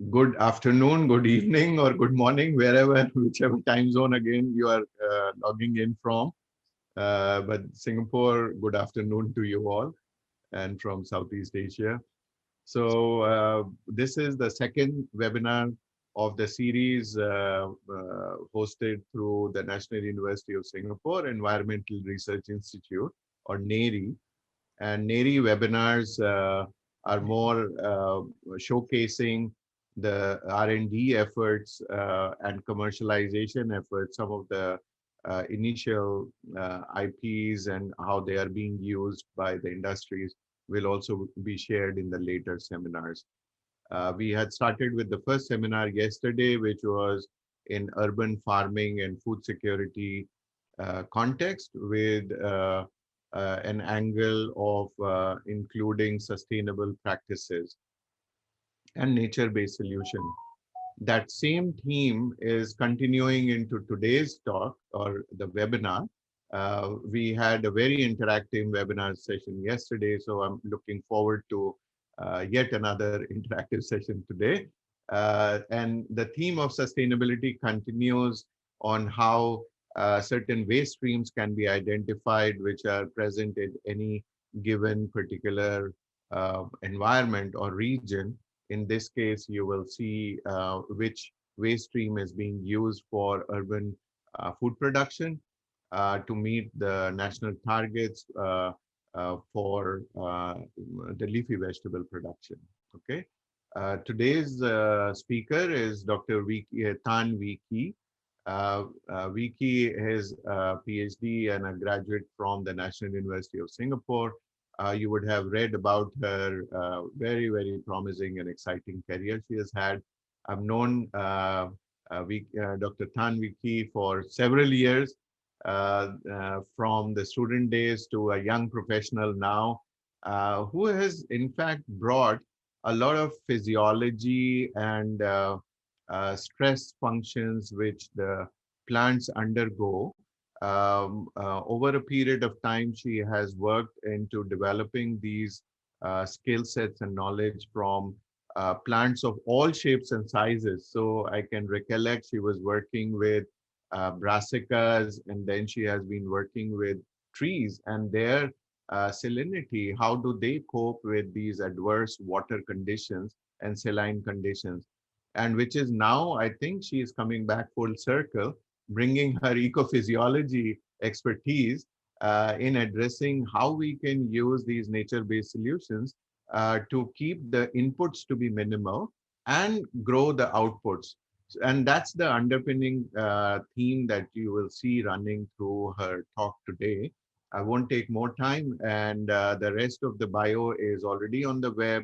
good afternoon, good evening, or good morning, wherever, whichever time zone again you are logging in from. But Singapore, good afternoon to you all, and from Southeast Asia. So this is the second webinar of the series hosted through the National University of Singapore Environmental Research Institute, or NERI. And NERI webinars are more showcasing the R&D efforts and commercialization efforts, some of the initial IPs and how they are being used by the industries will also be shared in the later seminars. We had started with the first seminar yesterday, which was in urban farming and food security context, with an angle of including sustainable practices and nature-based solution. That same theme is continuing into today's talk or the webinar. We had a very interactive webinar session yesterday, so I'm looking forward to yet another interactive session today. And the theme of sustainability continues on how certain waste streams can be identified, which are present in any given particular environment or region. In this case, you will see which waste stream is being used for urban food production to meet the national targets for the leafy vegetable production. Okay. Today's speaker is Dr. Tan Wee Kee. Wee Kee is a PhD and a graduate from the National University of Singapore. You would have read about her very, very promising and exciting career she has had. I've known Dr. Tan Wee Kee for several years, from the student days to a young professional now, who has in fact brought a lot of physiology and stress functions which the plants undergo. Over a period of time, she has worked into developing these skill sets and knowledge from plants of all shapes and sizes. So I can recollect she was working with brassicas, and then she has been working with trees and their salinity. How do they cope with these adverse water conditions and saline conditions? And which is now, I think she is coming back full circle, bringing her ecophysiology expertise in addressing how we can use these nature-based solutions to keep the inputs to be minimal and grow the outputs. And that's the underpinning theme that you will see running through her talk today. I won't take more time, and the rest of the bio is already on the web.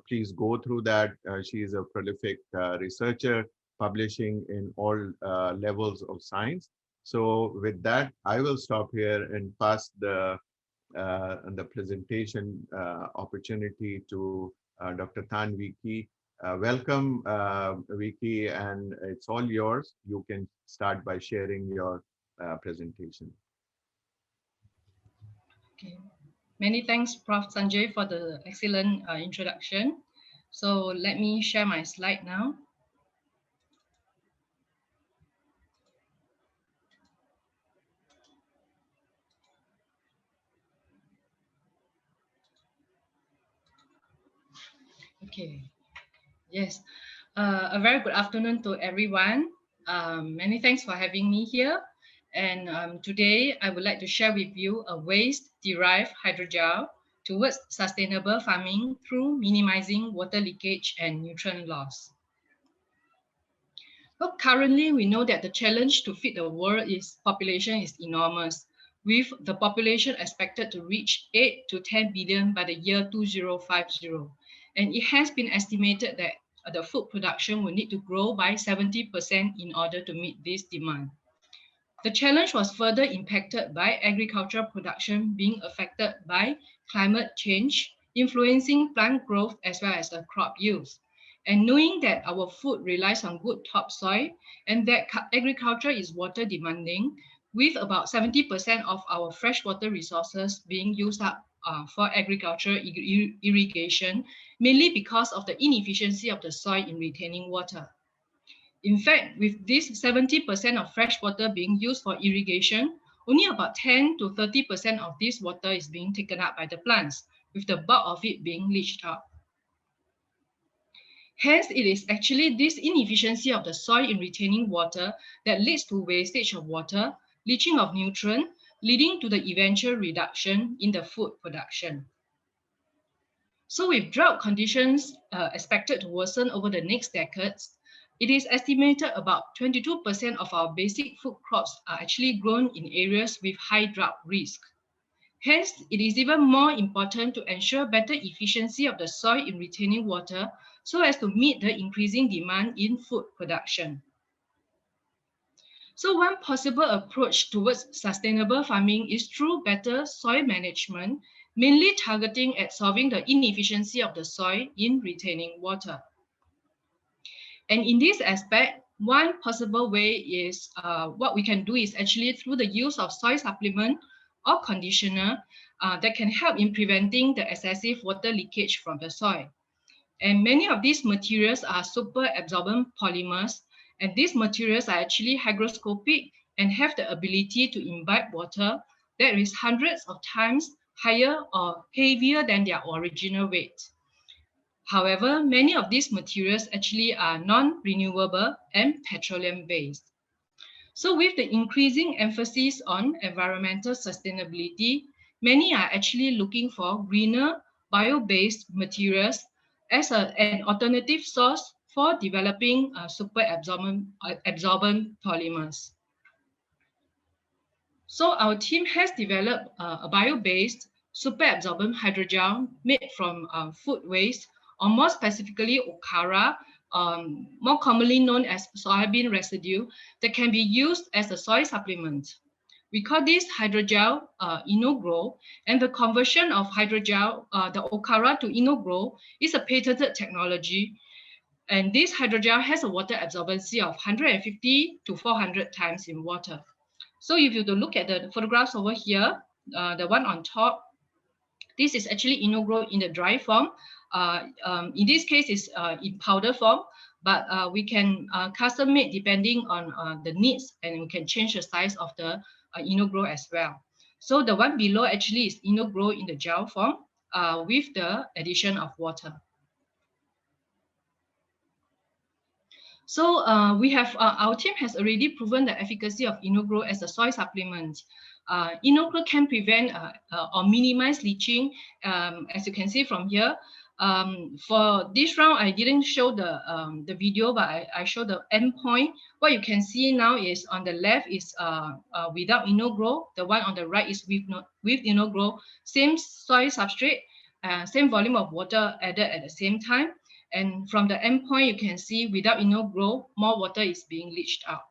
Please go through that. She is a prolific researcher, publishing in all levels of science. So with that, I will stop here and pass the presentation opportunity to Dr. Tan Wee Kee. Welcome, Wee Kee, and it's all yours. You can start by sharing your presentation. Okay. Many thanks, Prof. Sanjay, for the excellent introduction. So let me share my slide now. Okay. Yes. A very good afternoon to everyone. Many thanks for having me here. And today I would like to share with you a waste-derived hydrogel towards sustainable farming through minimizing water leakage and nutrient loss. Well, currently we know that the challenge to feed the world population is enormous, with the population expected to reach 8 to 10 billion by the year 2050. And it has been estimated that the food production will need to grow by 70% in order to meet this demand. The challenge was further impacted by agricultural production being affected by climate change, influencing plant growth as well as the crop yields. And knowing that our food relies on good topsoil and that agriculture is water demanding, with about 70% of our freshwater resources being used up for agricultural irrigation, mainly because of the inefficiency of the soil in retaining water. In fact, with this 70% of fresh water being used for irrigation, only about 10 to 30% of this water is being taken up by the plants, with the bulk of it being leached out. Hence, it is actually this inefficiency of the soil in retaining water that leads to wastage of water, leaching of nutrient, leading to the eventual reduction in the food production. So with drought conditions expected to worsen over the next decades, it is estimated about 22% of our basic food crops are actually grown in areas with high drought risk. Hence, it is even more important to ensure better efficiency of the soil in retaining water so as to meet the increasing demand in food production. So one possible approach towards sustainable farming is through better soil management, mainly targeting at solving the inefficiency of the soil in retaining water. And in this aspect, one possible way is what we can do is actually through the use of soil supplement or conditioner that can help in preventing the excessive water leakage from the soil. And many of these materials are super absorbent polymers, and these materials are actually hygroscopic and have the ability to imbibe water that is hundreds of times higher or heavier than their original weight. However, many of these materials actually are non-renewable and petroleum-based. So with the increasing emphasis on environmental sustainability, many are actually looking for greener bio-based materials as an alternative source for developing super absorbent polymers. So our team has developed a bio-based super absorbent hydrogel made from food waste, or more specifically okara, more commonly known as soybean residue, that can be used as a soil supplement. We call this hydrogel InnoGro, and the conversion of hydrogel, the okara to InnoGro, is a patented technology. And this hydrogel has a water absorbency of 150 to 400 times in water. So if you look at the photographs over here, the one on top, this is actually InnoGro in the dry form. In this case, it's in powder form, but we can custom make depending on the needs, and we can change the size of the InnoGro as well. So the one below actually is InnoGro in the gel form with the addition of water. So we have our team has already proven the efficacy of InnoGro as a soil supplement. InnoGro can prevent or minimize leaching, as you can see from here. For this round, I didn't show the video, but I showed the endpoint. What you can see now is on the left is without InnoGro. The one on the right is with InnoGro. Same soil substrate, same volume of water added at the same time. And from the endpoint, you can see without InnoGro, more water is being leached out.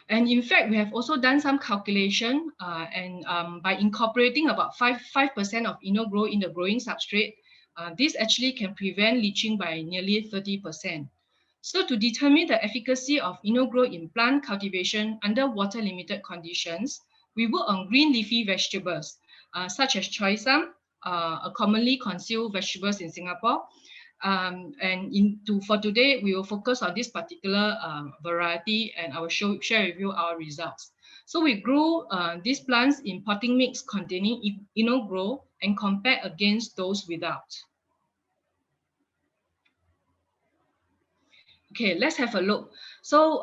And in fact, we have also done some calculation by incorporating about 5% of InnoGro in the growing substrate, this actually can prevent leaching by nearly 30%. So to determine the efficacy of InnoGro in plant cultivation under water-limited conditions, we work on green leafy vegetables, such as choy sum, a commonly consumed vegetables in Singapore. For today, we will focus on this particular variety, and I will share with you our results. So we grew these plants in potting mix containing InnoGro and compare against those without. Okay, let's have a look. So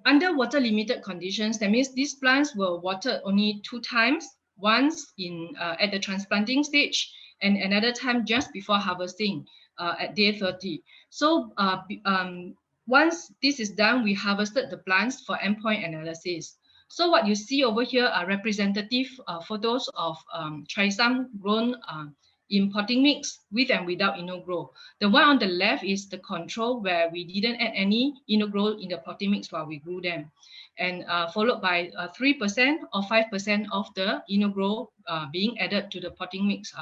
under water limited conditions, that means these plants were watered only 2 times, once at the transplanting stage and another time just before harvesting at day 30. So once this is done, we harvested the plants for endpoint analysis. So what you see over here are representative photos of trisam grown in potting mix with and without InnoGro. The one on the left is the control where we didn't add any InnoGro in the potting mix while we grew them. And followed by 3% or 5% of the InnoGro being added to the potting mix,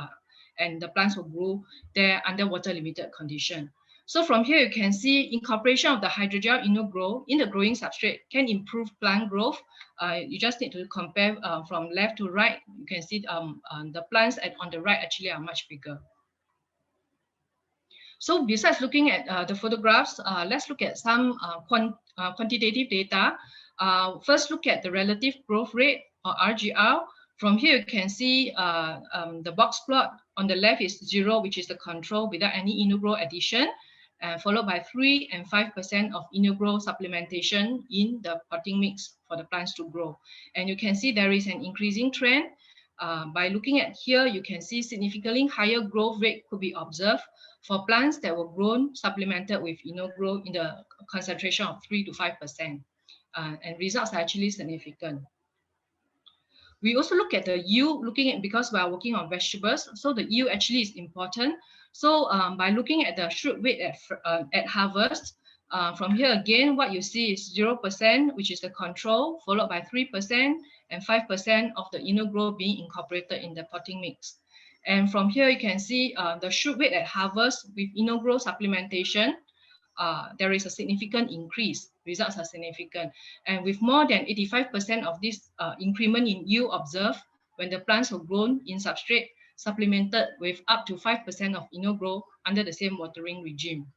and the plants will grow there under water limited condition. So from here, you can see incorporation of the hydrogel InnoGro in the growing substrate can improve plant growth. You just need to compare from left to right. You can see the plants on the right actually are much bigger. So besides looking at the photographs, let's look at some quantitative data. First, look at the relative growth rate, or RGR. From here, you can see the box plot. On the left is 0, which is the control without any InnoGro addition, followed by 3 and 5% of InnoGro supplementation in the potting mix for the plants to grow. And you can see there is an increasing trend. By looking at here, you can see significantly higher growth rate could be observed for plants that were grown supplemented with InnoGro in the concentration of 3 to 5%. And results are actually significant. We also look at the yield, because we are working on vegetables, so the yield actually is important. So by looking at the shoot weight at harvest, from here again, what you see is 0%, which is the control, followed by 3% and 5% of the InnoGro being incorporated in the potting mix. And from here, you can see the shoot weight at harvest with InnoGro supplementation. There is a significant increase. Results are significant. And with more than 85% of this increment in yield observed when the plants were grown in substrate supplemented with up to 5% of InnoGro under the same watering regime.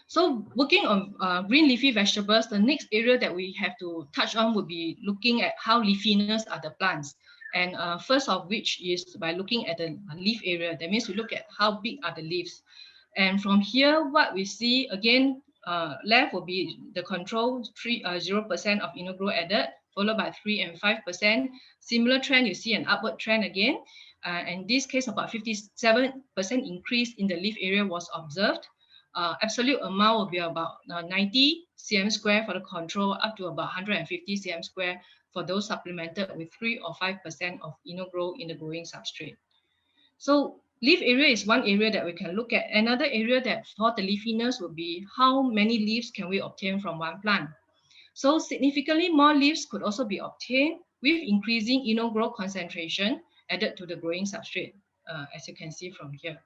So working on green leafy vegetables, the next area that we have to touch on would be looking at how leafiness are the plants. And first of which is by looking at the leaf area. That means we look at how big are the leaves. And from here, what we see again, left will be the control, 0% of InnoGro added, followed by 3 and 5%. Similar trend, you see an upward trend again. In this case, about 57% increase in the leaf area was observed. Absolute amount will be about 90 cm square for the control, up to about 150 cm square for those supplemented with 3 or 5% of InnoGro in the growing substrate. So leaf area is one area that we can look at. Another area that for the leafiness would be how many leaves can we obtain from one plant. So significantly more leaves could also be obtained with increasing InnoGro concentration added to the growing substrate, as you can see from here.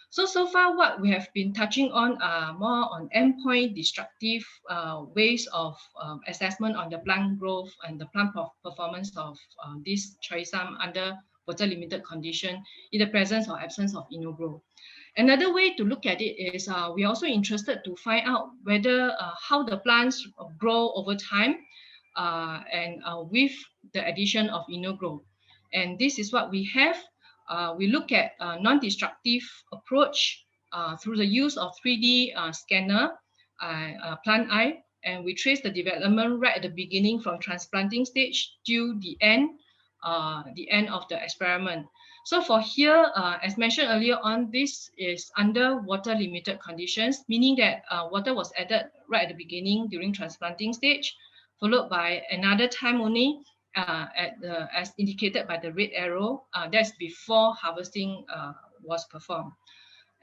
So far what we have been touching on are more on endpoint destructive ways of assessment on the plant growth and the plant performance of this choysum under water limited condition in the presence or absence of InnoGro. Another way to look at it is we're also interested to find out whether how the plants grow over time and with the addition of InnoGro. And this is what we have. We look at non-destructive approach through the use of 3D scanner, plant eye, and we trace the development right at the beginning from transplanting stage to the end of the experiment. So for here, as mentioned earlier on, this is under water limited conditions, meaning that water was added right at the beginning during transplanting stage, followed by another time only as indicated by the red arrow, that's before harvesting was performed.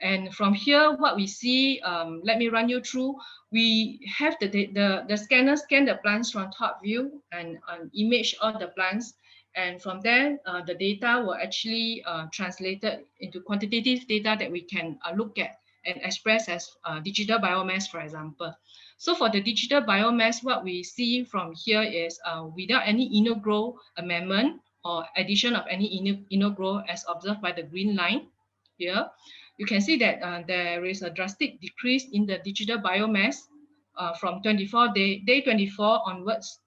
And from here, what we see, let me run you through. We have the scanner scan the plants from top view and image all the plants. And from there, the data were actually translated into quantitative data that we can look at and express as digital biomass, for example. So for the digital biomass, what we see from here is without any InnoGro amendment or addition of any InnoGro as observed by the green line here, you can see that there is a drastic decrease in the digital biomass from day 24 onwards.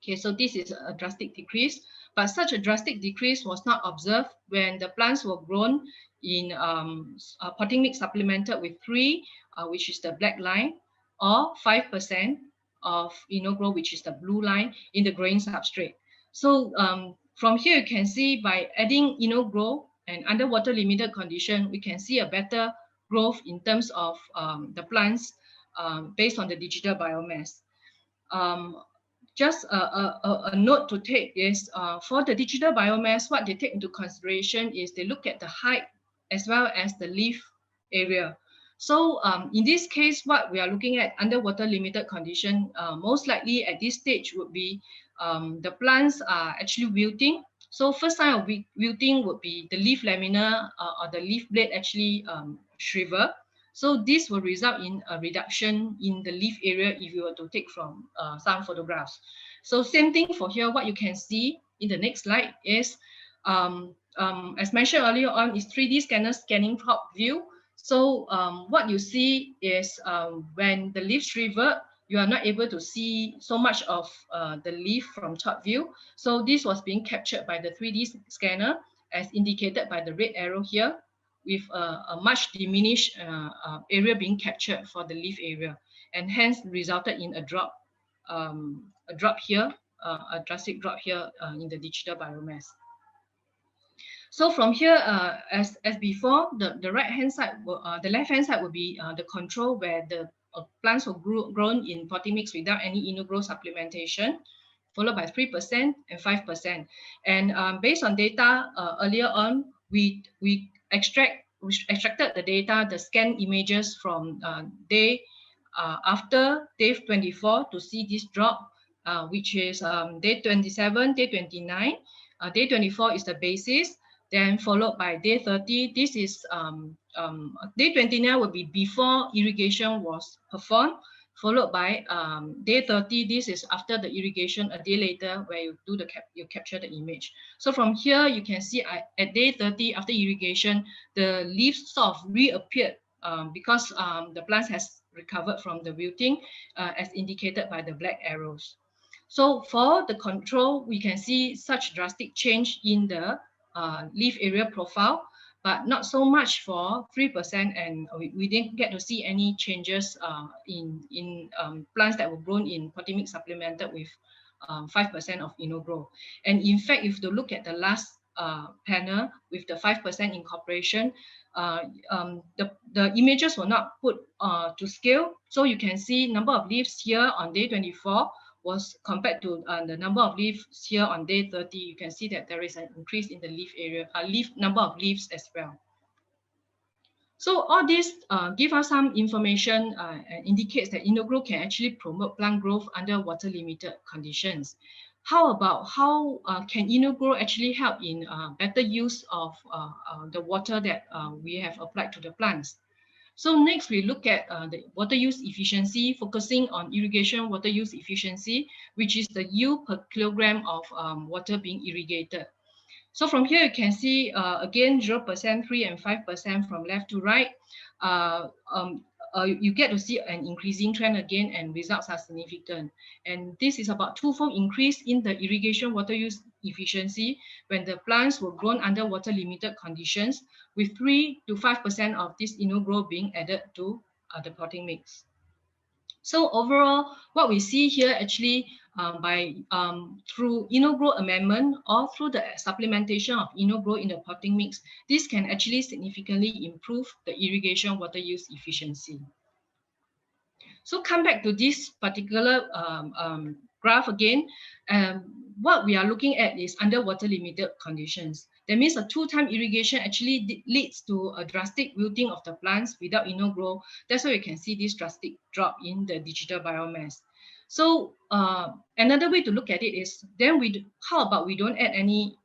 Okay, so this is a drastic decrease, but such a drastic decrease was not observed when the plants were grown in potting mix supplemented with 3, which is the black line, or 5% of InnoGro, which is the blue line in the growing substrate. So from here, you can see by adding InnoGro and under water limited condition, we can see a better growth in terms of the plants based on the digital biomass. Just a note to take is for the digital biomass, what they take into consideration is they look at the height as well as the leaf area. So in this case, what we are looking at under water limited condition, most likely at this stage would be the plants are actually wilting. So first sign of wilting would be the leaf lamina or the leaf blade actually shrivel. So this will result in a reduction in the leaf area if you were to take from some photographs. So same thing for here. What you can see in the next slide is, as mentioned earlier on, is 3D scanner scanning top view. So what you see is when the leaf shrivel, you are not able to see so much of the leaf from top view. So this was being captured by the 3D scanner as indicated by the red arrow here, with a much diminished area being captured for the leaf area, and hence resulted in a drop here, a drastic drop here in the digital biomass. So from here, as before, the right hand side, the left hand side will be the control where the plants were grown in potting mix without any InnoGro supplementation, followed by 3% and 5%. And based on data earlier on, we extracted the data, the scan images from after day 24 to see this drop, which is day 27, day 29. Day 24 is the basis, then followed by day 30. This is day 29 will be before irrigation was performed, followed by day 30. This is after the irrigation, a day later, where you do you capture the image. So from here you can see at day 30 after irrigation, the leaves sort of reappeared because the plant has recovered from the wilting, as indicated by the black arrows. So for the control, we can see such drastic change in the leaf area profile, but not so much for 3%, and we didn't get to see any changes in plants that were grown in potting mix supplemented with 5% of InnoGro. And in fact, if you look at the last panel with the 5% incorporation, the images were not put to scale. So you can see number of leaves here on day 24 was compared to the number of leaves here on day 30. You can see that there is an increase in the leaf area, number of leaves as well. So all this give us some information and indicates that InnoGro can actually promote plant growth under water limited conditions. How about how can InnoGro actually help in better use of the water that we have applied to the plants? So next we look at the water use efficiency, focusing on irrigation water use efficiency, which is the yield per kilogram of water being irrigated. So from here you can see again 0%, 3% and 5% from left to right. You get to see an increasing trend again, and results are significant. And this is about twofold increase in the irrigation water use efficiency when the plants were grown under water limited conditions, with 3 to 5% of this InnoGro being added to the potting mix. So overall, what we see here actually through InnoGro amendment or through the supplementation of InnoGro in the potting mix, this can actually significantly improve the irrigation water use efficiency. So come back to this particular graph again. What we are looking at is under water limited conditions. That means a 2-time irrigation actually leads to a drastic wilting of the plants without InnoGro. That's why you can see this drastic drop in the digital biomass. So another way to look at it is, then how about we don't add any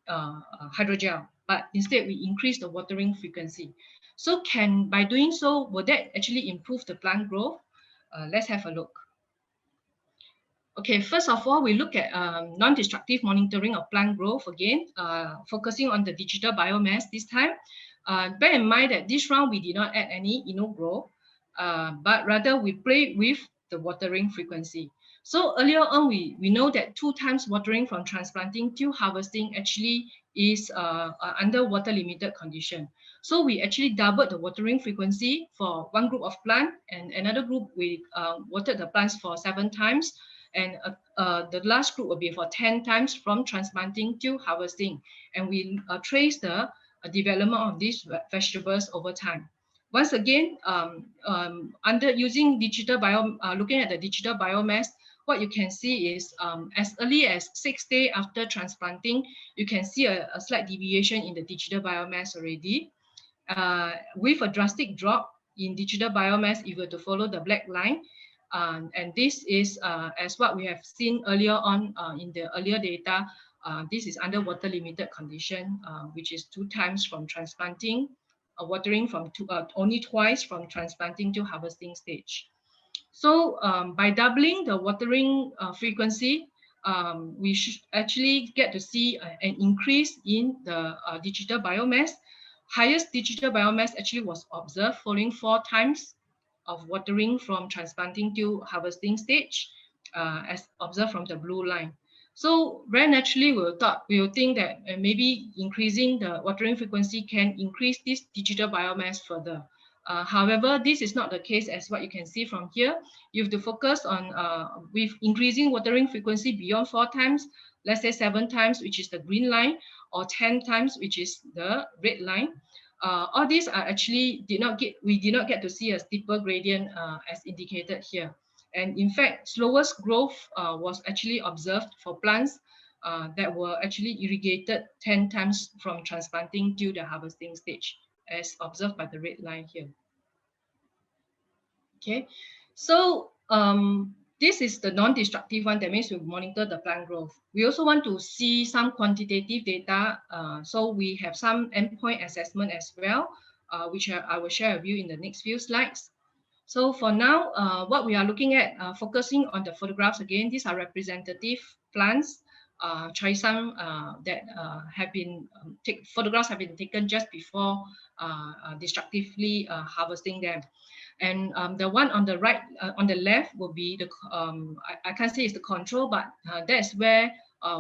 hydrogel, but instead we increase the watering frequency. So by doing so, will that actually improve the plant growth? Let's have a look. Okay, first of all, we look at non-destructive monitoring of plant growth again, focusing on the digital biomass this time. Bear in mind that this round we did not add any InnoGro, but rather we play with the watering frequency. So earlier on, we know that 2 times watering from transplanting till harvesting actually is under water limited condition. So we actually doubled the watering frequency for one group of plant, and another group we watered the plants for 7 times. And the last group will be for 10 times from transplanting to harvesting. And we trace the development of these vegetables over time. Once again, under using digital looking at the digital biomass, what you can see is as early as 6 days after transplanting, you can see a slight deviation in the digital biomass already, with a drastic drop in digital biomass if you were to follow the black line. And this is as what we have seen earlier on in the earlier data, This is under water limited condition, which is 2 times from transplanting, watering from only twice from transplanting to harvesting stage. So by doubling the watering frequency, we should actually get to see an increase in the digital biomass. Highest digital biomass actually was observed following 4 times of watering from transplanting to harvesting stage, as observed from the blue line. So very naturally, we will think that maybe increasing the watering frequency can increase this digital biomass further. However, this is not the case, as what you can see from here. You have to focus on with increasing watering frequency beyond 4 times, let's say 7 times, which is the green line, or 10 times, which is the red line. All these are actually we did not get to see a steeper gradient as indicated here. And in fact, slowest growth was actually observed for plants that were actually irrigated 10 times from transplanting to the harvesting stage, as observed by the red line here. Okay, so this is the non-destructive one. That means we monitor the plant growth. We also want to see some quantitative data. So we have some endpoint assessment as well, which I will share with you in the next few slides. So for now, what we are looking at, focusing on the photographs again, these are representative plants, trisome that have been photographs have been taken just before destructively harvesting them. And the one on the right, on the left will be the, I can't say it's the control, but that's where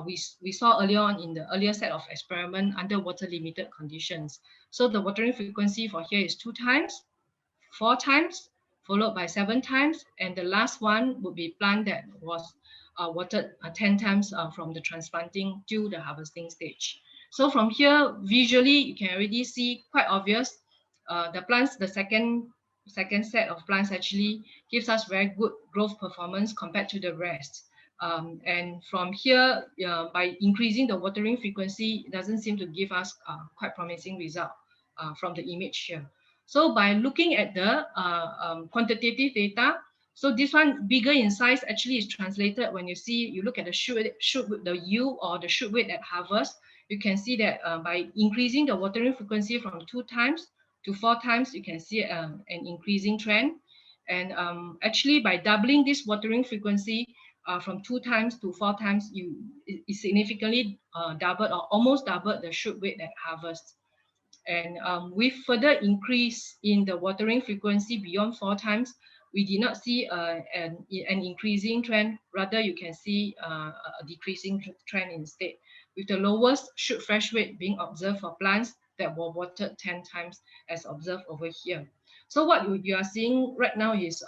we saw earlier on in the earlier set of experiment under water limited conditions. So the watering frequency for here is 2 times, 4 times, followed by 7 times. And the last one would be plant that was watered 10 times from the transplanting to the harvesting stage. So from here, visually, you can already see quite obvious. The plants, the second set of plants actually gives us very good growth performance compared to the rest. And from here, by increasing the watering frequency, it doesn't seem to give us quite promising result from the image here. So by looking at the quantitative data, so this one bigger in size actually is translated when you look at the shoot the yield or the shoot weight at harvest. You can see that by increasing the watering frequency from 2 times to 4 times, you can see an increasing trend. And actually by doubling this watering frequency from 2 times to 4 times, it significantly doubled or almost doubled the shoot weight at harvest. And with further increase in the watering frequency beyond 4 times, we did not see an increasing trend. Rather, you can see a decreasing trend instead, with the lowest shoot fresh weight being observed for plants that were watered 10 times as observed over here. So what you are seeing right now is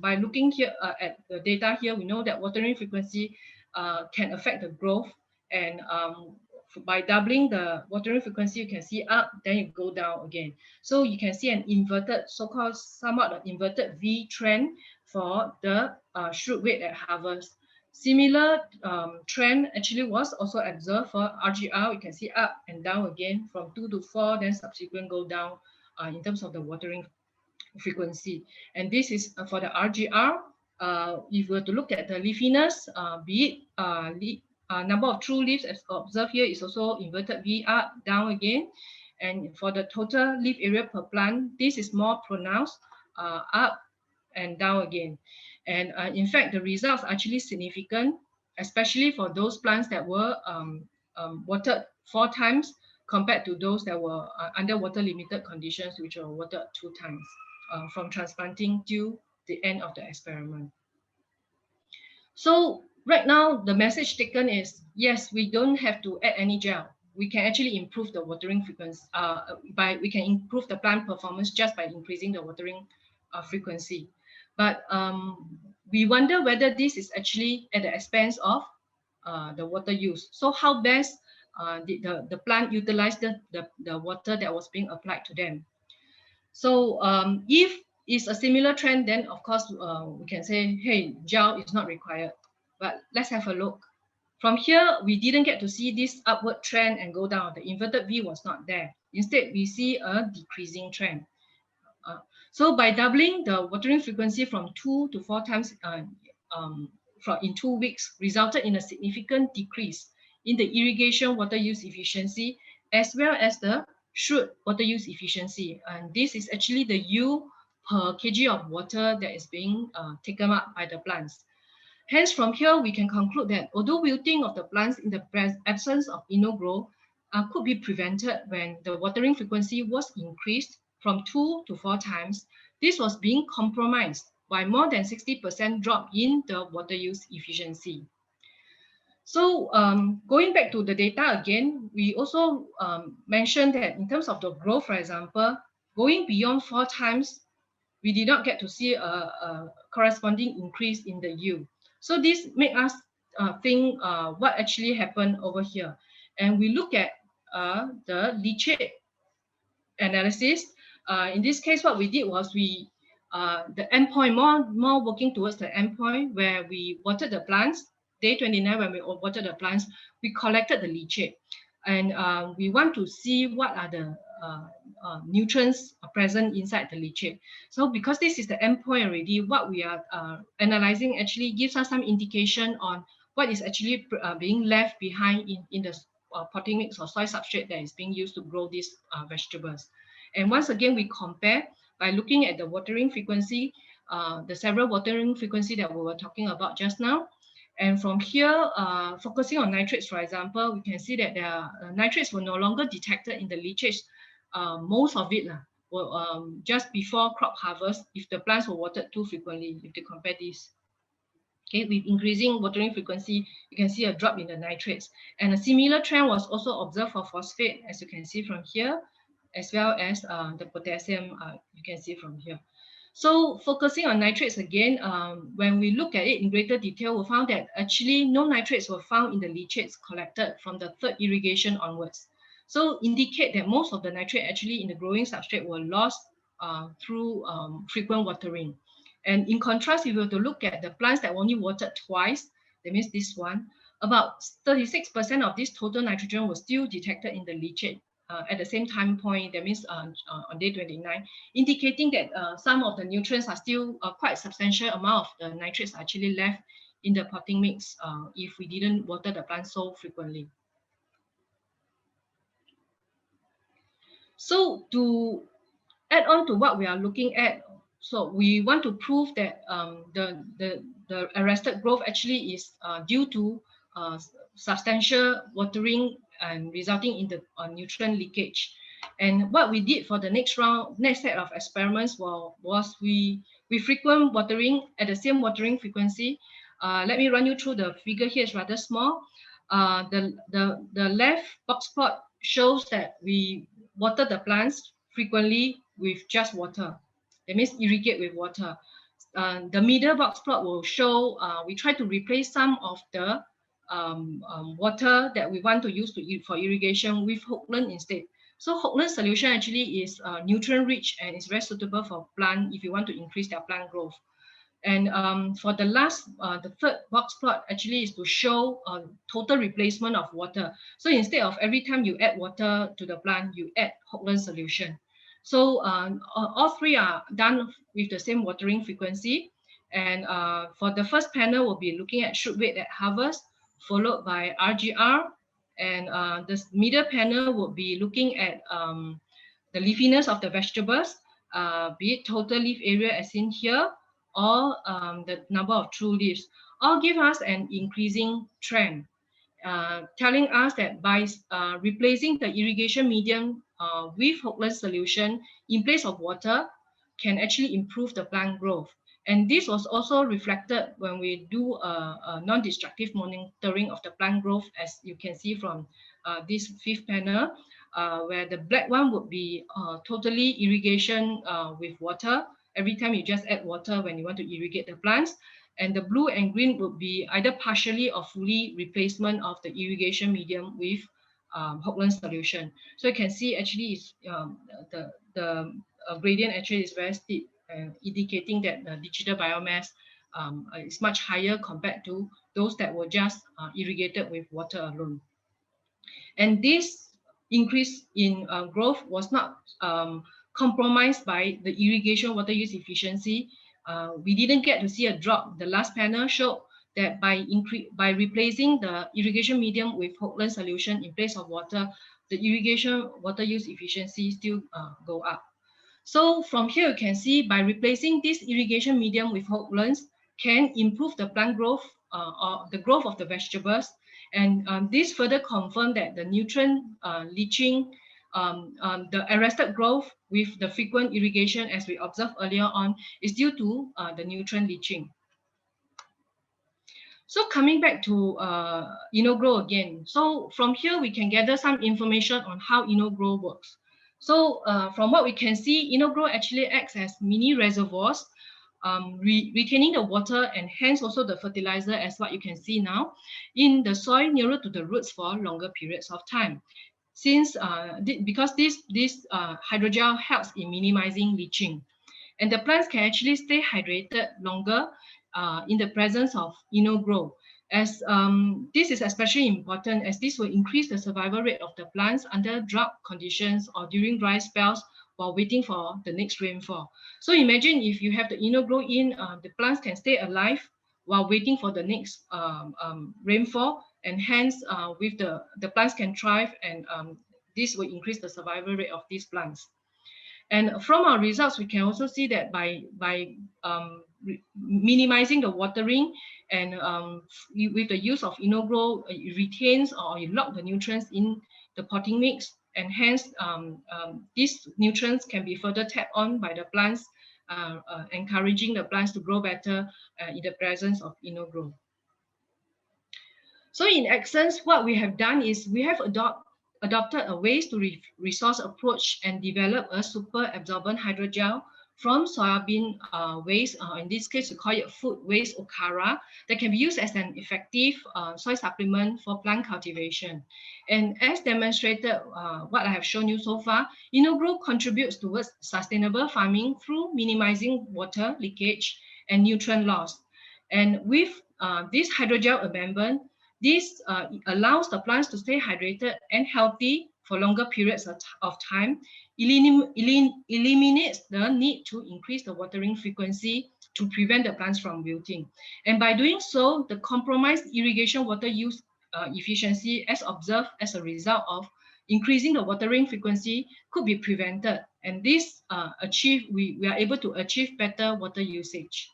by looking here at the data here, we know that watering frequency can affect the growth. And by doubling the watering frequency, you can see up, then you go down again. So you can see an inverted, so-called somewhat an inverted V trend for the shoot weight at harvest. Similar trend actually was also observed for RGR. You can see up and down again from 2 to 4, then subsequent go down in terms of the watering frequency. And this is for the RGR. If we were to look at the leafiness, be it number of true leaves as observed here is also inverted V up, down again. And for the total leaf area per plant, this is more pronounced, up and down again. And in fact, the results are actually significant, especially for those plants that were watered 4 times compared to those that were under water limited conditions, which were watered 2 times from transplanting to the end of the experiment. So right now, the message taken is, yes, we don't have to add any gel. We can actually improve the watering frequency we can improve the plant performance just by increasing the watering frequency. But we wonder whether this is actually at the expense of the water use. So how best the plant utilize the water that was being applied to them. So if it's a similar trend, then of course we can say, hey, gel is not required. But let's have a look. From here, we didn't get to see this upward trend and go down. The inverted V was not there. Instead, we see a decreasing trend. So by doubling the watering frequency from 2 to 4 times in 2 weeks, resulted in a significant decrease in the irrigation water use efficiency as well as the shoot water use efficiency. And this is actually the yield per kg of water that is being taken up by the plants. Hence, from here, we can conclude that although wilting of the plants in the absence of InnoGro could be prevented when the watering frequency was increased from 2 to 4 times, this was being compromised by more than 60% drop in the water use efficiency. So going back to the data again, we also mentioned that in terms of the growth, for example, going beyond 4 times, we did not get to see a corresponding increase in the yield. So this made us think what actually happened over here. And we look at the leachate analysis. In this case, what we did was we, the endpoint, more working towards the endpoint where we watered the plants. Day 29, when we watered the plants, we collected the leachate. And we want to see what are the nutrients present inside the leachate. So because this is the endpoint already, what we are analyzing actually gives us some indication on what is actually being left behind in the potting mix or soil substrate that is being used to grow these vegetables. And once again, we compare by looking at the watering frequency, the several watering frequency that we were talking about just now. And from here, focusing on nitrates, for example, we can see that the nitrates were no longer detected in the leachage. Most of it were just before crop harvest if the plants were watered too frequently, if they compare this. Okay, with increasing watering frequency, you can see a drop in the nitrates. And a similar trend was also observed for phosphate, as you can see from here, as well as the potassium, you can see from here. So focusing on nitrates again, when we look at it in greater detail, we found that actually no nitrates were found in the leachates collected from the third irrigation onwards. So indicate that most of the nitrate actually in the growing substrate were lost through frequent watering. And in contrast, if we were to look at the plants that only watered twice, that means this one, about 36% of this total nitrogen was still detected in the leachate at the same time point, that means on day 29, indicating that some of the nutrients are still quite substantial amount of the nitrates actually left in the potting mix if we didn't water the plants so frequently. So to add on to what we are looking at, so we want to prove that the arrested growth actually is due to substantial watering and resulting in the nutrient leakage. And what we did for the next set of experiments was we frequent watering at the same watering frequency. Let me run you through the figure here. It's rather small. The left box plot shows that we water the plants frequently with just water. That means irrigate with water. The middle box plot will show we try to replace some of the water that we want to use for irrigation with Hoagland instead. So Hoagland solution actually is nutrient rich and is very suitable for plant if you want to increase their plant growth. And for the last, the third box plot actually is to show total replacement of water. So instead of every time you add water to the plant, you add Hoagland solution. So all three are done with the same watering frequency. And for the first panel, we'll be looking at shoot weight at harvest, followed by RGR. And the middle panel will be looking at the leafiness of the vegetables, be it total leaf area as seen here, or the number of true leaves, all give us an increasing trend, telling us that by replacing the irrigation medium with Hoagland solution in place of water can actually improve the plant growth. And this was also reflected when we do a non-destructive monitoring of the plant growth, as you can see from this fifth panel, where the black one would be totally irrigation with water. Every time you just add water when you want to irrigate the plants. And the blue and green would be either partially or fully replacement of the irrigation medium with Hoagland solution. So you can see actually it's, the gradient actually is very steep, indicating that the digital biomass is much higher compared to those that were just irrigated with water alone. And this increase in growth was not compromised by the irrigation water use efficiency. We didn't get to see a drop. The last panel showed that by replacing the irrigation medium with Hoagland solution in place of water, the irrigation water use efficiency still go up. So from here you can see by replacing this irrigation medium with Hoaglands can improve the plant growth or the growth of the vegetables, and this further confirm that the nutrient leaching, the arrested growth with the frequent irrigation, as we observed earlier on, is due to the nutrient leaching. So coming back to InnoGro again. So from here, we can gather some information on how InnoGro works. So from what we can see, InnoGro actually acts as mini reservoirs, retaining the water and hence also the fertilizer, as what you can see now, in the soil nearer to the roots for longer periods of time. Since because this hydrogel helps in minimizing leaching, and the plants can actually stay hydrated longer in the presence of InnoGro. As this is especially important as this will increase the survival rate of the plants under drought conditions or during dry spells while waiting for the next rainfall. So imagine if you have the InnoGro in, the plants can stay alive while waiting for the next rainfall, and hence with the plants can thrive, and this will increase the survival rate of these plants. And from our results, we can also see that by minimizing the watering and with the use of InnoGro, it retains or you lock the nutrients in the potting mix, and hence these nutrients can be further tapped on by the plants, encouraging the plants to grow better in the presence of InnoGro. So in essence, what we have done is we have adopted a waste to resource approach and develop a super absorbent hydrogel from soybean waste. In this case, we call it food waste okara, that can be used as an effective soil supplement for plant cultivation. And as demonstrated, what I have shown you so far, InnoGro contributes towards sustainable farming through minimizing water leakage and nutrient loss. And with this hydrogel amendment, this allows the plants to stay hydrated and healthy for longer periods of time, eliminates the need to increase the watering frequency to prevent the plants from wilting. And by doing so, the compromised irrigation water use efficiency, as observed as a result of increasing the watering frequency, could be prevented. And this we are able to achieve better water usage.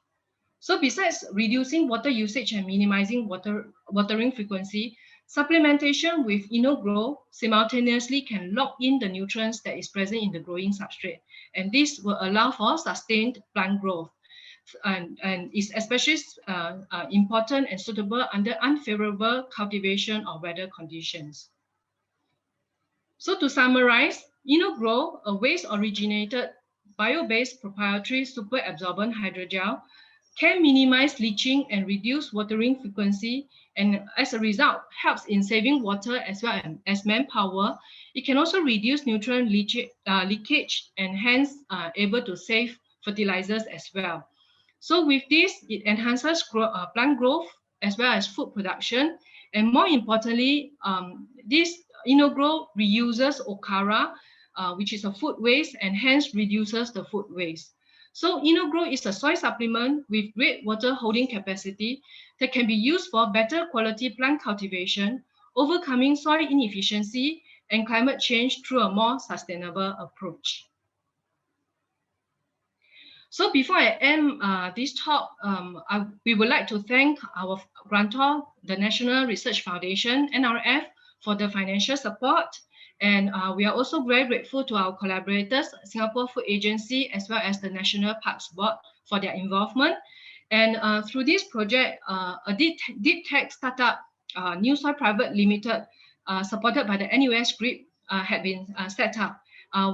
So besides reducing water usage and minimizing watering frequency, supplementation with InnoGro simultaneously can lock in the nutrients that is present in the growing substrate. And this will allow for sustained plant growth, and is especially important and suitable under unfavorable cultivation or weather conditions. So to summarize, InnoGro, a waste-originated bio-based proprietary super absorbent hydrogel, can minimize leaching and reduce watering frequency, and as a result helps in saving water as well as manpower. It can also reduce nutrient leakage and hence able to save fertilizers as well. So with this, it enhances plant growth as well as food production, and more importantly, this InnoGro reuses okara, which is a food waste, and hence reduces the food waste. So InnoGro is a soil supplement with great water holding capacity that can be used for better quality plant cultivation, overcoming soil inefficiency and climate change through a more sustainable approach. So before I end this talk, we would like to thank our grantor, the National Research Foundation, NRF, for the financial support. And we are also very grateful to our collaborators, Singapore Food Agency, as well as the National Parks Board, for their involvement. And through this project, a deep tech startup, New Soil Private Limited, supported by the NUS Group, had been set up.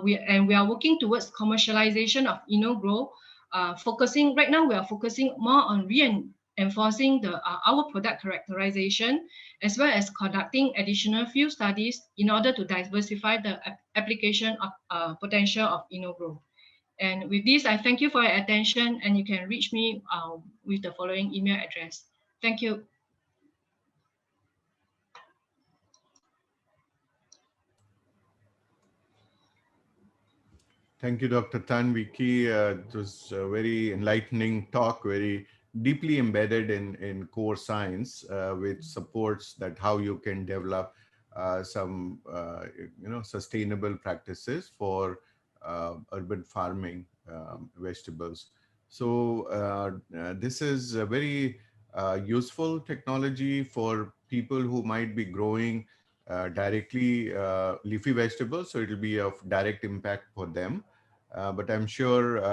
We are working towards commercialization of InnoGro. Right now, we are focusing more on reinforcing our product characterization, as well as conducting additional field studies in order to diversify the application of potential of InnoGro. And with this, I thank you for your attention, and you can reach me with the following email address. Thank you. Thank you, Dr. Tan Vicky. It was a very enlightening talk, very deeply embedded in core science, which supports that how you can develop some sustainable practices for urban farming vegetables. So this is a very useful technology for people who might be growing directly leafy vegetables, so it will be of direct impact for them. But I'm sure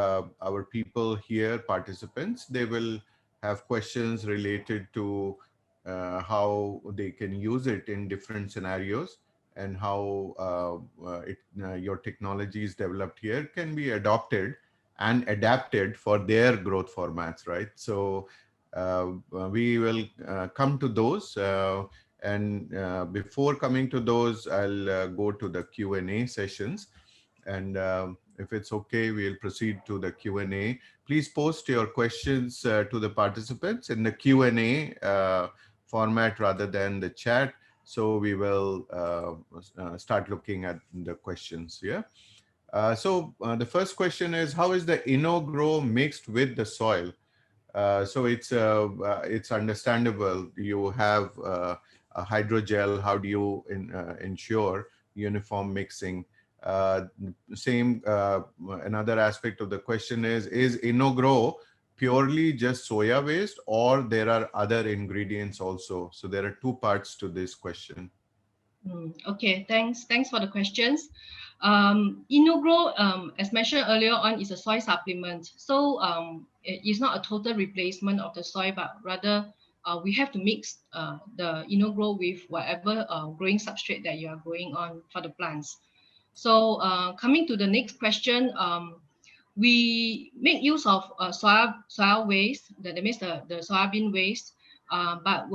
our people here, participants, they will have questions related to how they can use it in different scenarios, and how your technologies developed here can be adopted and adapted for their growth formats, right? So we will come to those. And before coming to those, I'll go to the Q&A sessions. And if it's okay, we'll proceed to the Q&A. Please post your questions to the participants in the Q&A format rather than the chat. So we will start looking at the questions. Yeah. So the first question is, how is the InnoGro mixed with the soil? So it's understandable. You have a hydrogel. How do you ensure uniform mixing? Uh, Same. Another aspect of the question is InnoGro purely just soya waste, or there are other ingredients also? So there are two parts to this question. Okay, thanks for the questions. InnoGro, as mentioned earlier on, is a soil supplement. So it is not a total replacement of the soil, but rather we have to mix the InnoGro with whatever growing substrate that you are growing on for the plants. So coming to the next question, we make use of soil waste, that means the soybean waste. But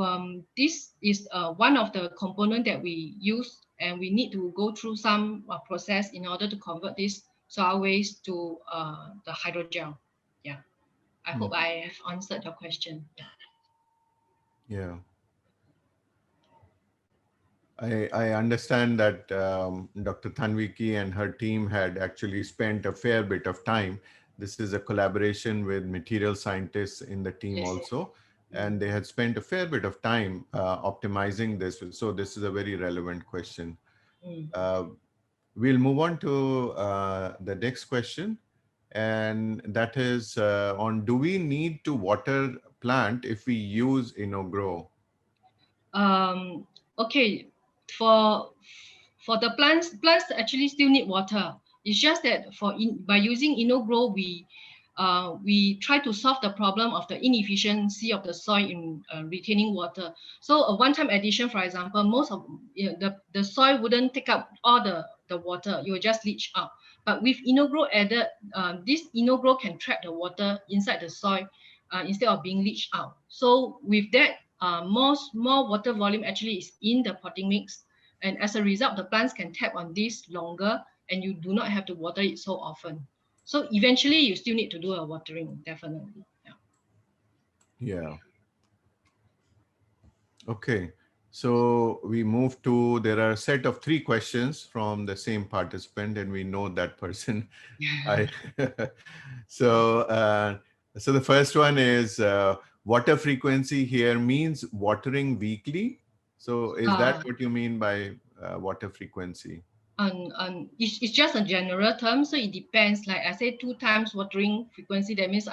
this is one of the component that we use, and we need to go through some process in order to convert this soil waste to the hydrogel. Yeah, I Hmm. hope I have answered your question. Yeah. Yeah. I understand that Dr. Thanviki and her team had actually spent a fair bit of time. This is a collaboration with material scientists in the team Yes. also, Mm. and they had spent a fair bit of time optimizing this. So this is a very relevant question. Mm. Uh, we'll move on to the next question, and that is on, do we need to water plant if we use InnoGrow? Um, okay, for the plants actually still need water. It's just that by using InnoGrow, we try to solve the problem of the inefficiency of the soil in retaining water. So a one-time addition, for example, most of the soil wouldn't take up all the water. It will just leach out. But with InnoGrow added, this InnoGrow can trap the water inside the soil instead of being leached out. So with that, more water volume actually is in the potting mix, and as a result, the plants can tap on this longer, and you do not have to water it so often. So eventually, you still need to do a watering, definitely. Yeah. Yeah. Okay, so we move to, there are a set of three questions from the same participant, and we know that person. I so so the first one is water frequency here means watering weekly. So is that uh, what you mean by water frequency? it's just a general term, so it depends. Like I said, 2 times watering frequency. That means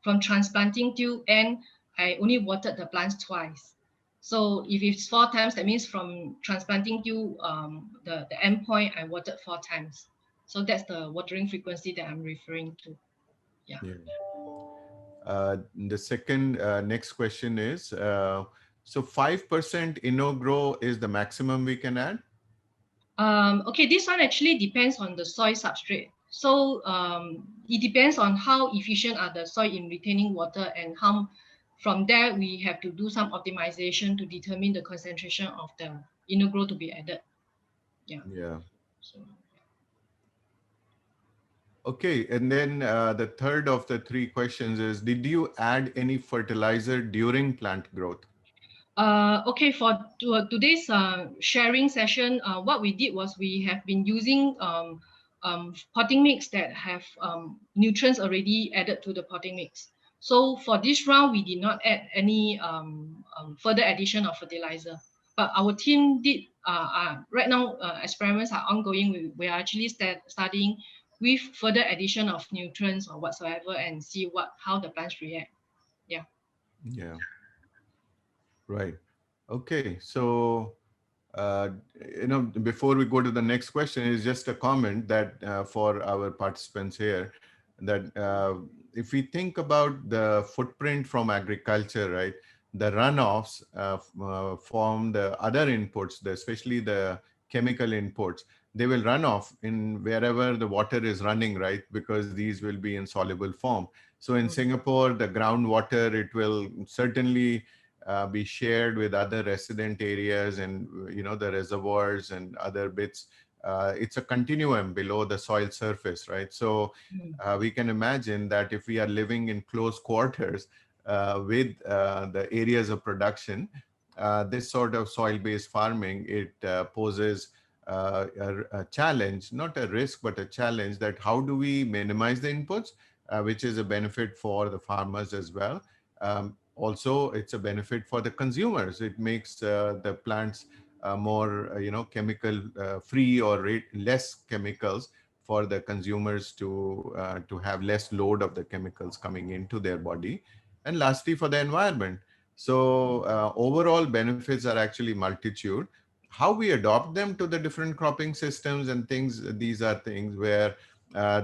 from transplanting till end, I only watered the plants twice. So if it's 4 times, that means from transplanting till the end point, I watered 4 times. So that's the watering frequency that I'm referring to. Yeah. Yeah. The second next question is, so 5% InnoGrow is the maximum we can add? Okay, this one actually depends on the soil substrate. So it depends on how efficient are the soil in retaining water, and how from there we have to do some optimization to determine the concentration of the InnoGrow to be added. Yeah. Yeah. So, Okay, and then the third of the three questions is, did you add any fertilizer during plant growth? okay, for today's sharing session, what we did was we have been using potting mix that have nutrients already added to the potting mix. So for this round, we did not add any further addition of fertilizer. But our team did, right now, experiments are ongoing. We are actually studying with further addition of nutrients or whatsoever and see how the plants react. Yeah. Yeah. Right. Okay. So, uh, before we go to the next question, is just a comment that for our participants here, that if we think about the footprint from agriculture, right, the runoffs from the other inputs, especially the chemical inputs, they will run off in wherever the water is running, right, because these will be in soluble form. So in Mm. Singapore, the groundwater, it will certainly be shared with other resident areas and the reservoirs and other bits. It's a continuum below the soil surface, right? So Mm. we can imagine that if we are living in close quarters with the areas of production, this sort of soil-based farming, it poses a challenge, not a risk, but a challenge, that how do we minimize the inputs, which is a benefit for the farmers as well. Also, it's a benefit for the consumers. It makes the plants more, chemical free, or less chemicals for the consumers to have less load of the chemicals coming into their body. And lastly, for the environment. So overall benefits are actually multitude. How we adopt them to the different cropping systems and things, these are things where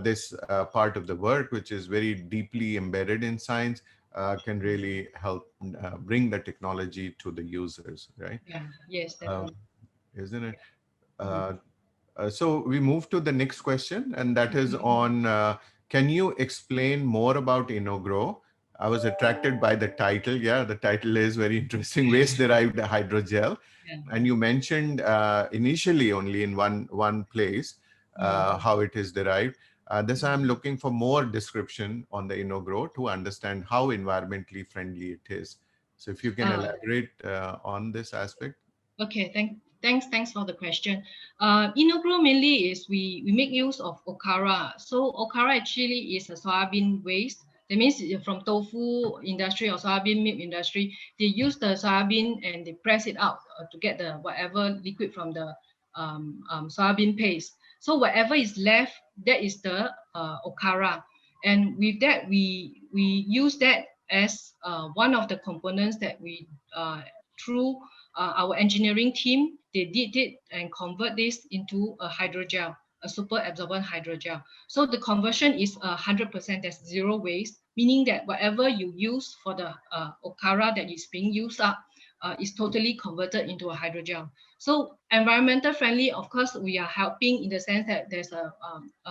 this part of the work, which is very deeply embedded in science, can really help bring the technology to the users, right? Yeah. Yes, Uh, definitely. isn't it? Mm. Uh, so we move to the next question, and that is on, can you explain more about InnoGro? I was attracted by the title. Yeah, the title is very interesting, waste-derived hydrogel. Yeah. And you mentioned initially only in one place Mm. how it is derived. This I'm looking for more description on the InnoGro to understand how environmentally friendly it is. So if you can Uh, elaborate on this aspect. Okay, thanks for the question. InnoGro mainly is we make use of okara. So okara actually is a soybean waste. That means from tofu industry or soybean milk industry, they use the soybean and they press it out to get the whatever liquid from the soybean paste. So whatever is left, that is the okara. And with that, we use that as one of the components that we through our engineering team, they did it and convert this into a hydrogel, a super absorbent hydrogel. So the conversion is 100%, that's zero waste, meaning that whatever you use for the okara that is being used up is totally converted into a hydrogel. So environmental friendly, of course, we are helping in the sense that there's a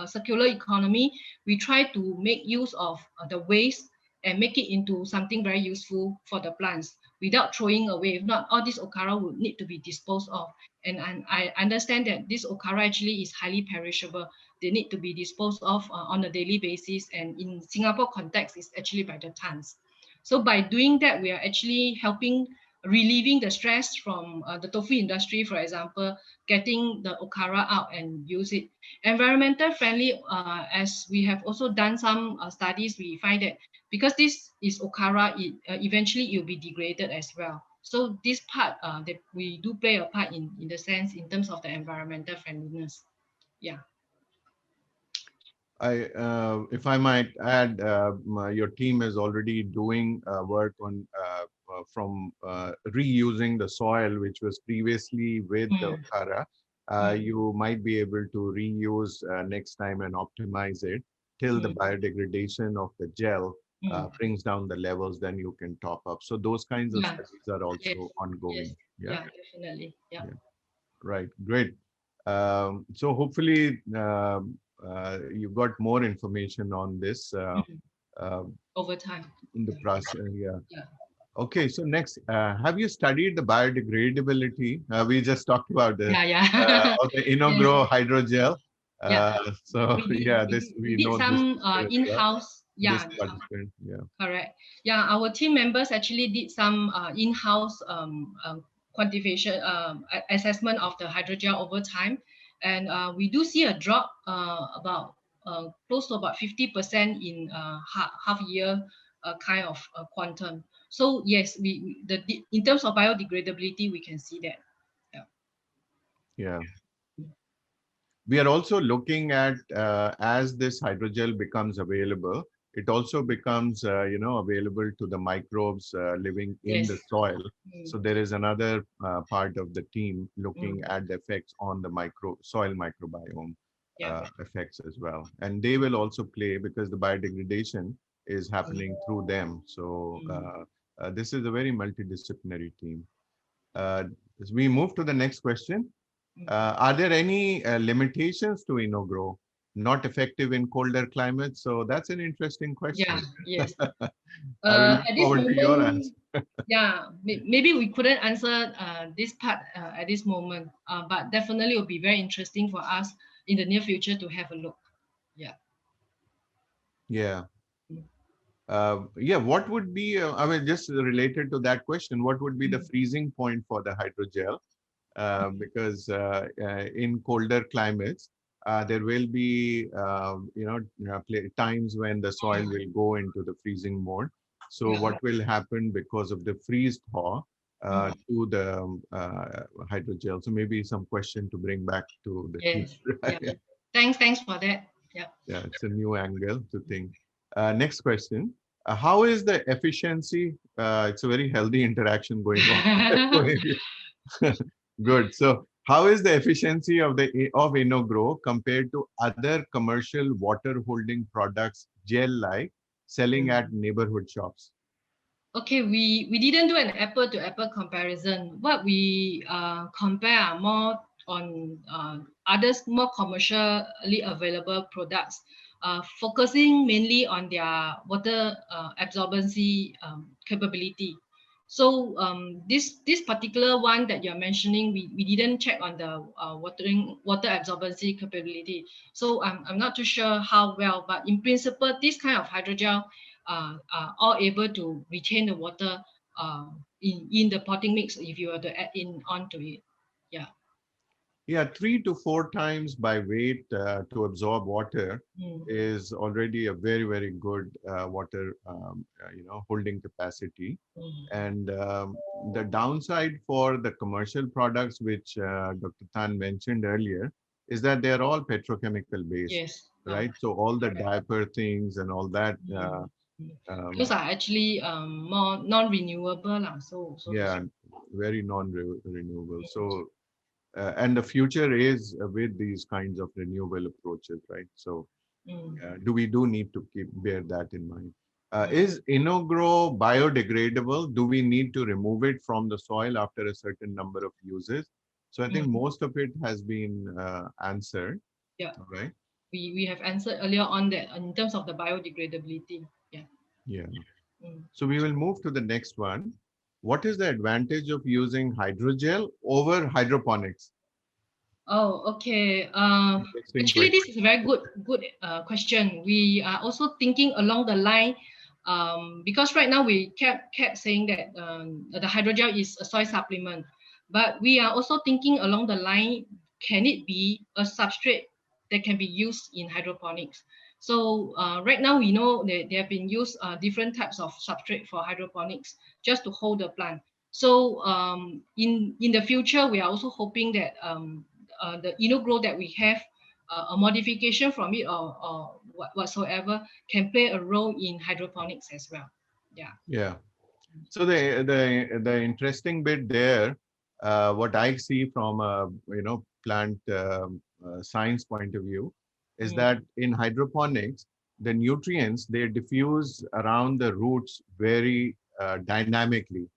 circular economy. We try to make use of the waste and make it into something very useful for the plants without throwing away. If not, all this okara would need to be disposed of. And I understand that this okara actually is highly perishable. They need to be disposed of on a daily basis. And in Singapore context, it's actually by the tons. So by doing that, we are actually helping relieving the stress from the tofu industry, for example, getting the okara out and use it. Environmental friendly, as we have also done some studies, we find that because this is okara, eventually it will be degraded as well. So this part that we do play a part in the sense in terms of the environmental friendliness. Yeah. If I might add, your team is already doing work on from reusing the soil, which was previously with the Mm, Okara. mm, You might be able to reuse next time and optimize it till the mm, biodegradation of the gel mm. brings down the levels, then you can top up. So those kinds of Yeah. studies are Yes. also Yes. ongoing. Yeah. Yeah. Definitely. Yeah. Yeah. Right. Great. So hopefully you got more information on this Mm. uh, Over time. in the Yeah. process. Yeah. Yeah. Okay. So next, have you studied the biodegradability? We just talked about Yeah. Yeah. of the Yes. InnoGro hydrogel. Yeah. So yeah, this We we did know this some as well. in-house. This Yeah. participant. Yeah. Correct. Yeah, our team members actually did some in-house quantification assessment of the hydrogel over time, and we do see a drop about close to about 50% in half year kind of quantum. So yes, in terms of biodegradability, we can see that. Yeah. We are also looking at as this hydrogel becomes available, it also becomes available to the microbes living in Yes. the soil. Mm. So there is another part of the team looking Mm. at the effects on the soil microbiome Yeah. effects as well, and they will also play because the biodegradation is happening through them. So this is a very multidisciplinary team. As we move to the next question. Are there any limitations to InnoGro not effective in colder climates? So that's an interesting Yeah. question. Yes. I will look At this forward to your moment, answer. yeah, maybe we couldn't answer this part at this moment, but definitely it will be very interesting for us in the near future to have a look. Yeah. Yeah. Mm. Yeah, what would be, I mean, just related to that question, what would be the Mm. freezing point for the hydrogel? Because in colder climates, there will be, times when the soil will go into the freezing mode. So Yeah. what will happen because of the freeze thaw Mm. to the hydrogel? So maybe some question to bring back to the team. Yes. Yeah. Thanks for that. Yeah. Yeah, it's a new angle to think. Next question. How is the efficiency? It's a very healthy interaction going on. Good. So, how is the efficiency of InnoGrow compared to other commercial water holding products, gel like, selling at Mm. neighborhood shops? Okay, we didn't do an apple to apple comparison. What we compare are more on others more commercially available products, focusing mainly on their water absorbency capability. So this particular one that you're mentioning, we didn't check on the water absorbency capability. So I'm not too sure how well, but in principle, this kind of hydrogel are all able to retain the water in the potting mix if you were to add in onto it. Yeah. Yeah, 3 to 4 times by weight to absorb water Mm. is already a very, very good water, holding capacity. Mm. And the downside for the commercial products, which Dr. Tan mentioned earlier, is that they're all petrochemical based, Yes. right? So all the Correct. diaper things and all that, Mm. Mm. Those um, are actually more non-renewable lah, so to yeah, speak. very non-renewable. So, and the future is with these kinds of renewable approaches, right? So Mm. do need to keep bear that in mind. Mm. Is InnoGrow biodegradable? Do we need to remove it from the soil after a certain number of uses? So I think Mm. most of it has been answered, Yeah. right? We have answered earlier on that in terms of the biodegradability. Yeah. Yeah. Mm. So we will move to the next one. What is the advantage of using hydrogel over hydroponics? Oh, okay. Interesting Actually, question. this is a very good question. We are also thinking along the line, because right now we kept saying that the hydrogel is a soil supplement, but we are also thinking along the line, can it be a substrate that can be used in hydroponics? So right now we know that there have been used different types of substrate for hydroponics just to hold the plant. So in the future, we are also hoping that the InnoGrow that we have, a modification from it or whatsoever can play a role in hydroponics as well. Yeah. Yeah. So the interesting bit there, what I see from a plant science point of view, is that Mm. in hydroponics, the nutrients they diffuse around the roots very dynamically.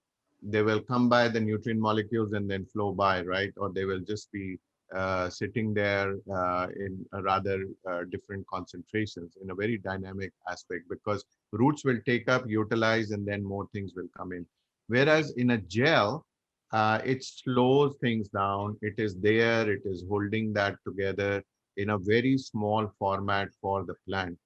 They will come by the nutrient molecules and then flow by, right? Or they will just be sitting there in a rather different concentrations in a very dynamic aspect because roots will take up, utilize, and then more things will come in. Whereas in a gel, it slows things down. It is there, it is holding that together in a very small format for the plant.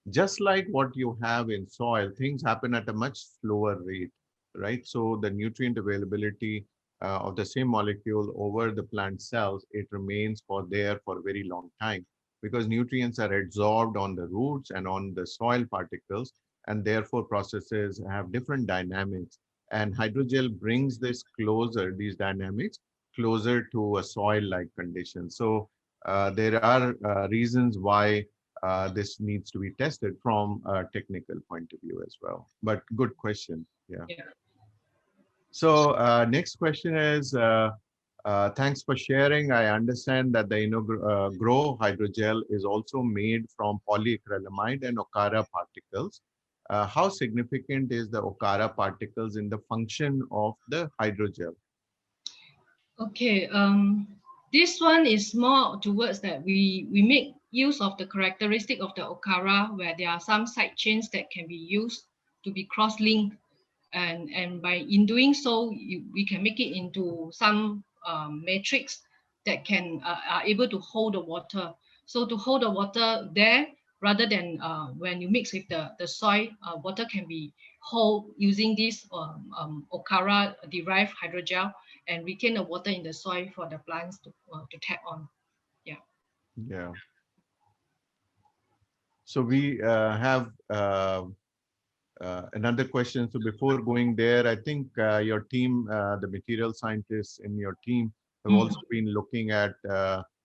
Just like what you have in soil, things happen at a much slower rate, right? So the nutrient availability of the same molecule over the plant cells, it remains for there for a very long time because nutrients are absorbed on the roots and on the soil particles and therefore processes have different dynamics. And hydrogel brings this closer, these dynamics closer to a soil-like condition. So there are reasons why this needs to be tested from a technical point of view as well. But good question. Yeah. Yeah. So next question is, thanks for sharing. I understand that the InnoGro hydrogel is also made from polyacrylamide and Okara particles. How significant is the Okara particles in the function of the hydrogel? Okay, this one is more towards that we make use of the characteristic of the Okara, where there are some side chains that can be used to be cross-linked, and by in doing so, we can make it into some matrix that can are able to hold the water. So to hold the water there, rather than when you mix with the soil, water can be hold using this Okara derived hydrogel and retain the water in the soil for the plants to tap on. Yeah. Yeah. So we have another question. So before going there, I think your team, the material scientists in your team, have Mm. also been looking at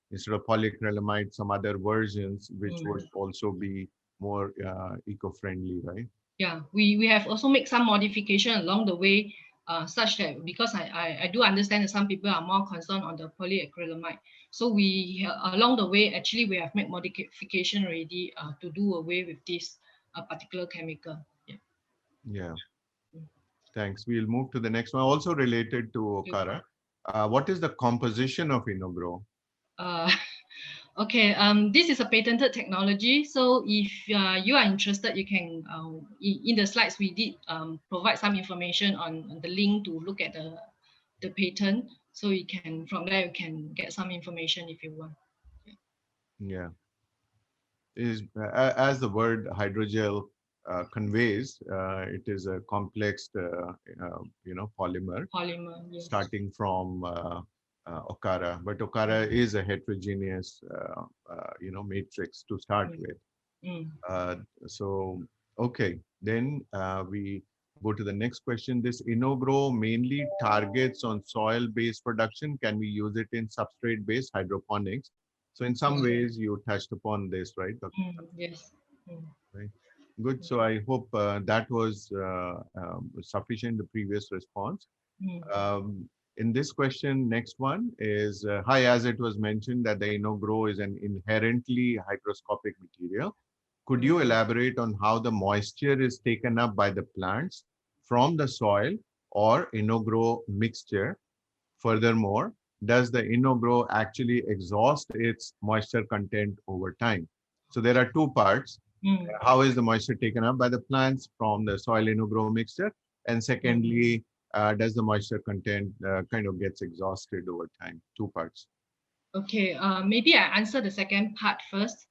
instead of polyacrylamide, some other versions which would Mm. also be more eco-friendly, right? Yeah, we have also made some modification along the way, such that because I do understand that some people are more concerned on the polyacrylamide. So we along the way, actually, we have made modification already to do away with this particular chemical. Yeah. Yeah, thanks. We'll move to the next one, also related to Okara. What is the composition of InnoGro? Uh, okay, this is a patented technology. So if you are interested, you can, in the slides, we did provide some information on the link to look at the patent. So you can, from there, you can get some information if you want. Yeah. Is as the word hydrogel conveys, it is a complex, polymer Polymer, yes. starting from Okara, but Okara is a heterogeneous, matrix to start Mm. with. Mm. Uh, so, okay, then we go to the next question. This InnoGro mainly targets on soil-based production. Can we use it in substrate-based hydroponics? So in some ways you touched upon this, right, Dr. Yes. Mm. Right? Good. So I hope that was sufficient, the previous response. Mm. In this question, next one is, hi, as it was mentioned that the InnoGro is an inherently hygroscopic material. Could you elaborate on how the moisture is taken up by the plants from the soil or InnoGro mixture? Furthermore, does the InnoGro actually exhaust its moisture content over time? So there are two parts. Mm. How is the moisture taken up by the plants from the soil InnoGro mixture? And Mm. secondly, does the moisture content kind of gets exhausted over time? Two parts. Okay, maybe I answer the second part first.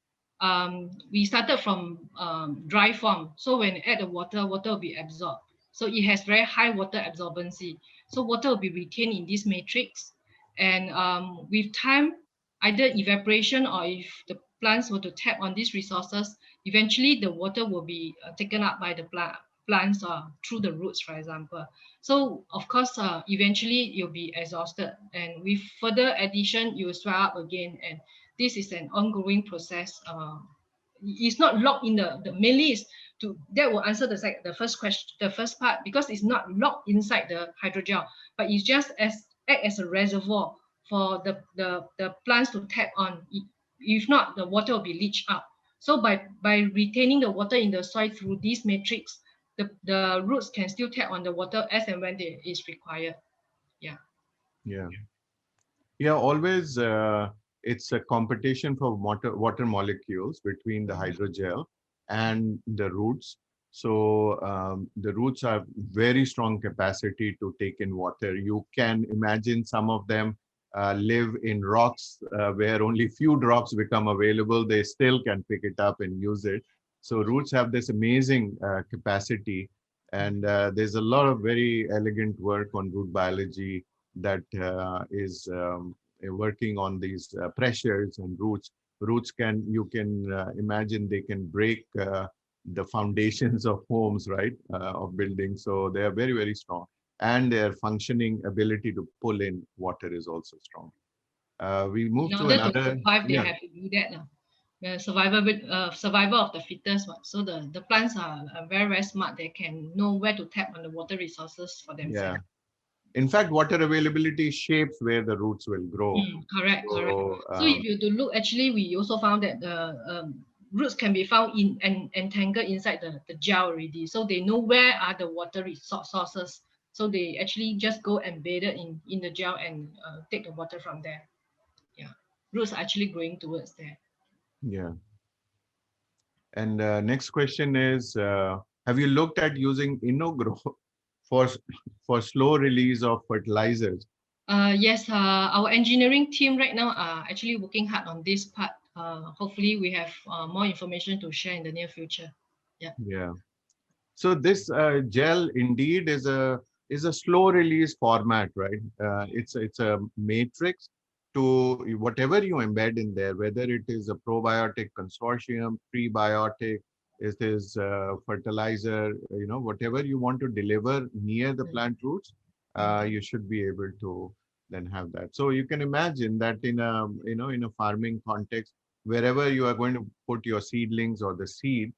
We started from dry form. So when you add the water, water will be absorbed. So it has very high water absorbency. So water will be retained in this matrix. And with time, either evaporation or if the plants were to tap on these resources, eventually the water will be taken up by the plants through the roots, for example. So of course, eventually you'll be exhausted, and with further addition, you will swell up again. And this is an ongoing process. It's not locked in the mainly is to that will answer the first question, the first part, because it's not locked inside the hydrogel, but it's just act as a reservoir for the plants to tap on. If not, the water will be leached out. So by retaining the water in the soil through this matrix, the roots can still tap on the water as and when it is required. Yeah. Yeah. Yeah, always it's a competition for water molecules between the hydrogel and the roots. So the roots have very strong capacity to take in water. You can imagine some of them live in rocks where only few drops become available. They still can pick it up and use it. So roots have this amazing capacity. And there's a lot of very elegant work on root biology that is working on these pressures and roots. Roots can, you can imagine they can break the foundations of homes, right, of buildings. So they are very, very strong, and their functioning ability to pull in water is also strong. We move In to order to another, survive, they yeah, have to do that now. The survival of the fittest one. So the plants are very, very smart. They can know where to tap on the water resources for yeah. themselves. In fact, water availability shapes where the roots will grow. Correct, correct. So, So if you to look, actually, we also found that the roots can be found in and entangled inside the gel already. So they know where are the water sources. So they actually just go embedded in the gel and take the water from there. Yeah, roots are actually growing towards there. yeah. And next question is, have you looked at using InnoGro for for slow release of fertilizers? Yes, our engineering team right now are actually working hard on this part. Hopefully, we have more information to share in the near future. Yeah. Yeah. So this gel indeed is a slow release format, right? It's a matrix to whatever you embed in there, whether it is a probiotic consortium, prebiotic, it is fertilizer, whatever you want to deliver near the Mm, plant roots, mm, you should be able to then have that. So you can imagine that in a in a farming context, wherever you are going to put your seedlings or the seed,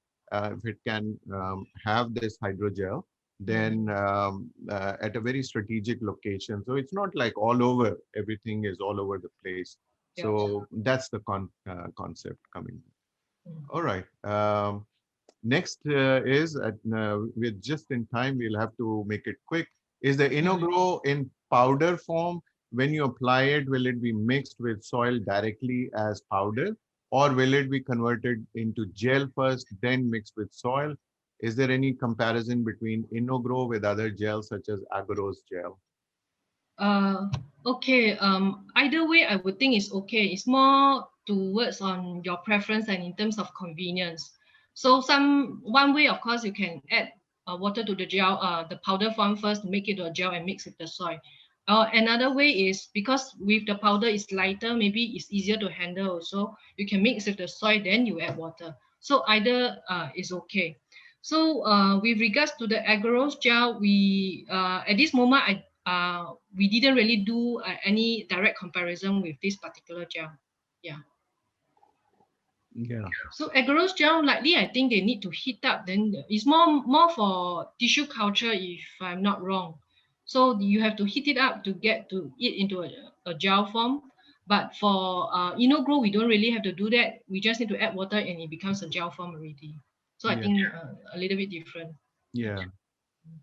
if it can have this hydrogel, mm. then at a very strategic location. So it's not like all over, everything is all over the place. Yeah. So that's the concept coming. Mm. All right. Next is, we're just in time, we'll have to make it quick. Is the Mm. InnoGro in powder form? When you apply it, will it be mixed with soil directly as powder? Or will it be converted into gel first, then mixed with soil? Is there any comparison between InnoGro with other gels such as Agro's gel? Uh, okay. Either way, I would think it's okay. It's more towards on your preference and in terms of convenience. So one way, of course, you can add water to the gel, the powder form first, make it to a gel and mix with the soil. Another way is because with the powder it's lighter, maybe it's easier to handle. Also, you can mix with the soil, then you add water. So either is okay. So with regards to the agarose gel, we at this moment we didn't really do any direct comparison with this particular gel. Yeah. Yeah, So agarose gel, likely I think they need to heat up. Then it's more for tissue culture, if I'm not wrong. So you have to heat it up to get to it into a gel form. But for InnoGro, we don't really have to do that. We just need to add water and it becomes a gel form already. So I yeah, think a little bit different. Yeah. yeah.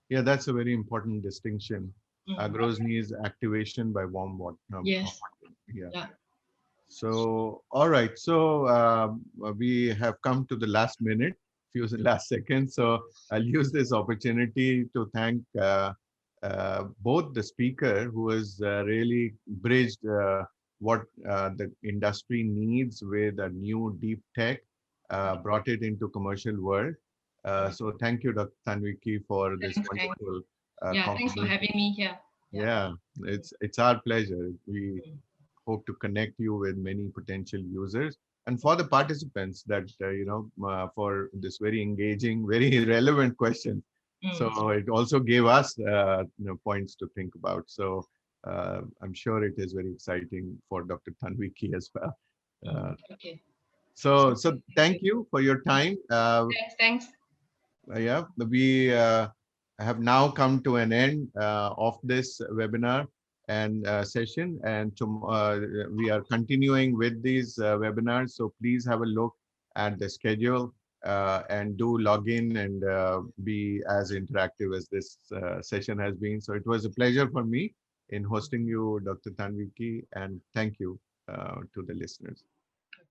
Yeah, that's a very important distinction. Mm. Agro's needs activation by warm water. Yes. Yeah. Yeah. So, all right. So we have come to the last minute, few last seconds. So I'll use this opportunity to thank both the speaker who has really bridged what the industry needs with a new deep tech, brought it into commercial world. So thank you, Dr. Tanviki, for this Thanks. wonderful Yeah. Thanks for combination. having me here. Yeah. Yeah, it's our pleasure. We Mm. hope to connect you with many potential users, and for the participants that for this very engaging, very relevant question. So Mm. it also gave us points to think about. So I'm sure it is very exciting for Dr. Tanviki as well. Mm. uh, Okay. so thank you for your time. Thanks. Thanks. Yeah, we have now come to an end of this webinar and session, and we are continuing with these webinars. So please have a look at the schedule and do log in and be as interactive as this session has been. So it was a pleasure for me in hosting you, Dr. Tanviki, and thank you to the listeners.